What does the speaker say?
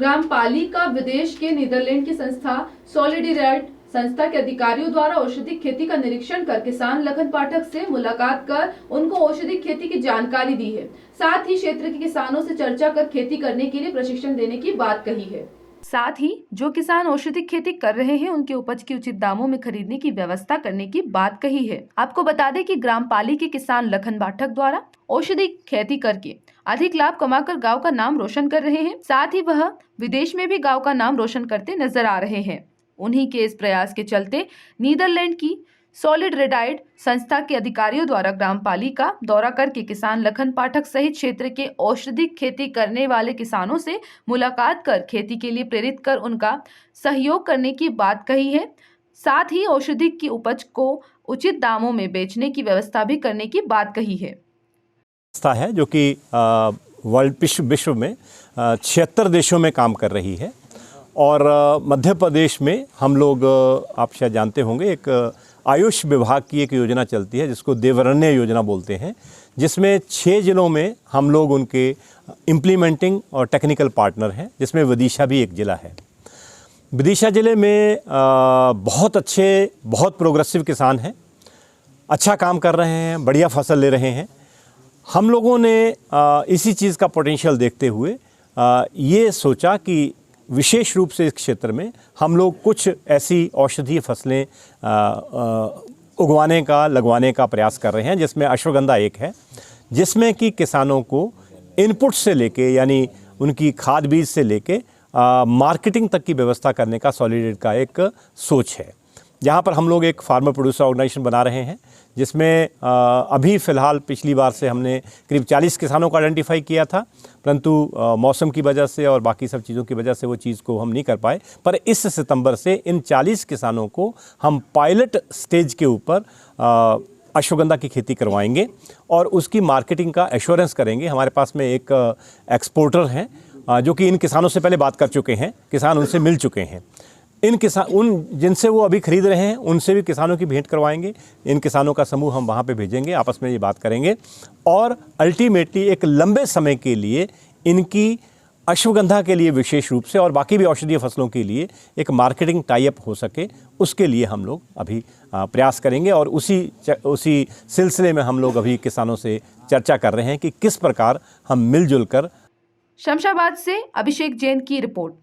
ग्राम पाली का विदेश के नीदरलैंड की संस्था सॉलिडरिटी संस्था के अधिकारियों द्वारा औषधि खेती का निरीक्षण कर किसान लखन पाठक से मुलाकात कर उनको औषधि खेती की जानकारी दी है। साथ ही क्षेत्र के किसानों से चर्चा कर खेती करने के लिए प्रशिक्षण देने की बात कही है। साथ ही जो किसान औषधि खेती कर रहे हैं उनके उपज की उचित दामों में खरीदने की व्यवस्था करने की बात कही है। आपको बता दें कि ग्राम पाली के किसान लखन पाठक द्वारा औषधि खेती करके अधिक लाभ कमाकर गांव का नाम रोशन कर रहे हैं। साथ ही वह विदेश में भी गांव का नाम रोशन करते नजर आ रहे हैं। उन्हीं के इस प्रयास के चलते नीदरलैंड की सॉलिडरिटी संस्था के अधिकारियों द्वारा ग्राम पाली का दौरा करके किसान लखन पाठक सहित क्षेत्र के औषधि खेती करने वाले किसानों से मुलाकात कर खेती के लिए प्रेरित कर उनका सहयोग करने की बात कही है। साथ ही औषधि की उपज को उचित दामों में बेचने की व्यवस्था भी करने की बात कही है। संस्था है जो कि वर्ल्ड विश्व में 76 देशों में काम कर रही है और मध्य प्रदेश में हम लोग आप शायद जानते होंगे एक आयुष विभाग की एक योजना चलती है जिसको देवरण्य योजना बोलते हैं, जिसमें 6 जिलों में हम लोग उनके इम्प्लीमेंटिंग और टेक्निकल पार्टनर हैं, जिसमें विदिशा भी एक ज़िला है। विदिशा ज़िले में बहुत अच्छे बहुत प्रोग्रेसिव किसान हैं, अच्छा काम कर रहे हैं, बढ़िया फसल ले रहे हैं। हम लोगों ने इसी चीज़ का पोटेंशियल देखते हुए ये सोचा कि विशेष रूप से इस क्षेत्र में हम लोग कुछ ऐसी औषधीय फसलें उगवाने का लगवाने का प्रयास कर रहे हैं, जिसमें अश्वगंधा एक है, जिसमें कि किसानों को इनपुट से लेके यानी उनकी खाद बीज से लेके मार्केटिंग तक की व्यवस्था करने का सॉलिडरिटी का एक सोच है। यहाँ पर हम लोग एक फार्मर प्रोड्यूसर ऑर्गेनाइजेशन बना रहे हैं, जिसमें अभी फ़िलहाल पिछली बार से हमने करीब 40 किसानों को आइडेंटिफाई किया था, परंतु मौसम की वजह से और बाकी सब चीज़ों की वजह से वो चीज़ को हम नहीं कर पाए। पर इस सितंबर से इन 40 किसानों को हम पायलट स्टेज के ऊपर अश्वगंधा की खेती करवाएंगे और उसकी मार्केटिंग का एश्योरेंस करेंगे। हमारे पास में एक एक्सपोर्टर हैं जो कि इन किसानों से पहले बात कर चुके हैं, किसान उनसे मिल चुके हैं। इन किसान उन जिनसे वो अभी ख़रीद रहे हैं उनसे भी किसानों की भेंट करवाएंगे। इन किसानों का समूह हम वहाँ पे भेजेंगे, आपस में ये बात करेंगे और अल्टीमेटली एक लंबे समय के लिए इनकी अश्वगंधा के लिए विशेष रूप से और बाकी भी औषधीय फसलों के लिए एक मार्केटिंग टाई अप हो सके, उसके लिए हम लोग अभी प्रयास करेंगे। और उसी सिलसिले में हम लोग अभी किसानों से चर्चा कर रहे हैं कि किस प्रकार हम मिलजुल कर। शमशाबाद से अभिषेक जैन की रिपोर्ट।